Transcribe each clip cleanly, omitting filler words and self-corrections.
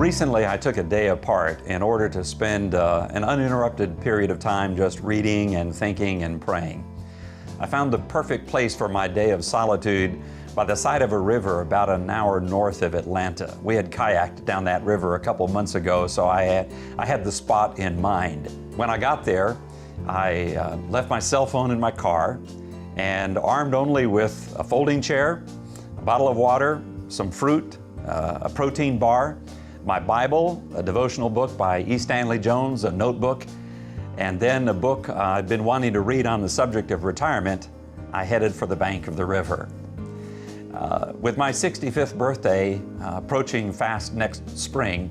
Recently, I took a day apart in order to spend an uninterrupted period of time just reading and thinking and praying. I found the perfect place for my day of solitude by the side of a river about an hour north of Atlanta. We had kayaked down that river a couple months ago, so I had the spot in mind. When I got there, I left my cell phone in my car, and armed only with a folding chair, a bottle of water, some fruit, a protein bar, my Bible, a devotional book by E. Stanley Jones, a notebook, and then a book I'd been wanting to read on the subject of retirement, I headed for the bank of the river. With my 65th birthday approaching fast next spring,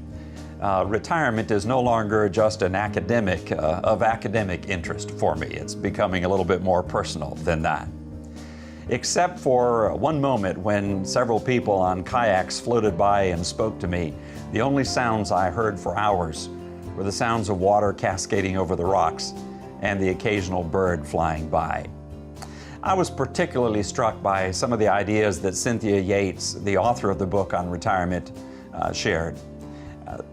retirement is no longer just an academic interest for me. It's becoming a little bit more personal than that. Except for one moment when several people on kayaks floated by and spoke to me, the only sounds I heard for hours were the sounds of water cascading over the rocks and the occasional bird flying by. I was particularly struck by some of the ideas that Cynthia Yates, the author of the book on retirement, shared.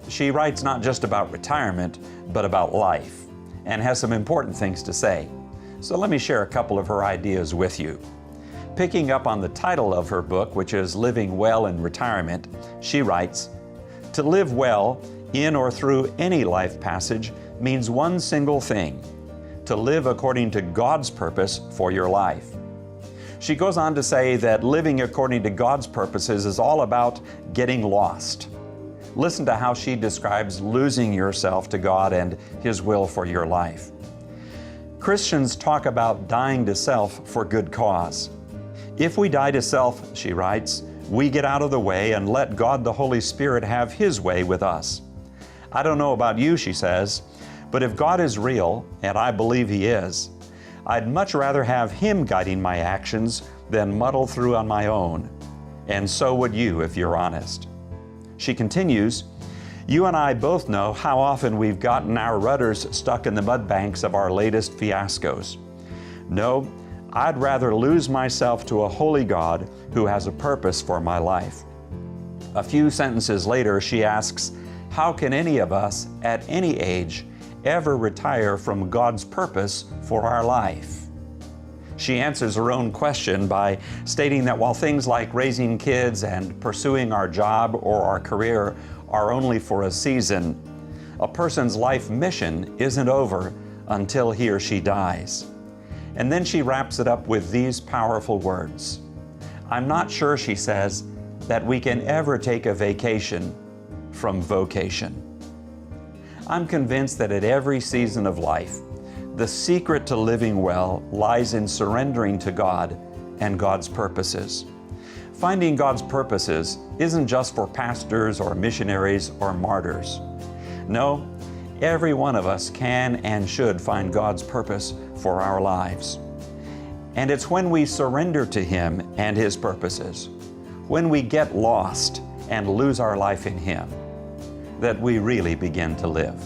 She writes not just about retirement, but about life, and has some important things to say. So let me share a couple of her ideas with you. Picking up on the title of her book, which is Living Well in Retirement, she writes, "To live well in or through any life passage means one single thing: to live according to God's purpose for your life." She goes on to say that living according to God's purposes is all about getting lost. Listen to how she describes losing yourself to God and His will for your life. Christians talk about dying to self for good cause. If we die to self, she writes, we get out of the way and let God the Holy Spirit have His way with us. I don't know about you, she says, but if God is real, and I believe He is, I'd much rather have Him guiding my actions than muddle through on my own. And so would you if you're honest. She continues, you and I both know how often we've gotten our rudders stuck in the mud banks of our latest fiascos. No, I'd rather lose myself to a holy God who has a purpose for my life. A few sentences later, she asks, how can any of us at any age ever retire from God's purpose for our life? She answers her own question by stating that while things like raising kids and pursuing our job or our career are only for a season, a person's life mission isn't over until he or she dies. And then she wraps it up with these powerful words. I'm not sure, she says, that we can ever take a vacation from vocation. I'm convinced that at every season of life, the secret to living well lies in surrendering to God and God's purposes. Finding God's purposes isn't just for pastors or missionaries or martyrs. No, every one of us can and should find God's purpose for our lives. And it's when we surrender to Him and His purposes, when we get lost and lose our life in Him, that we really begin to live.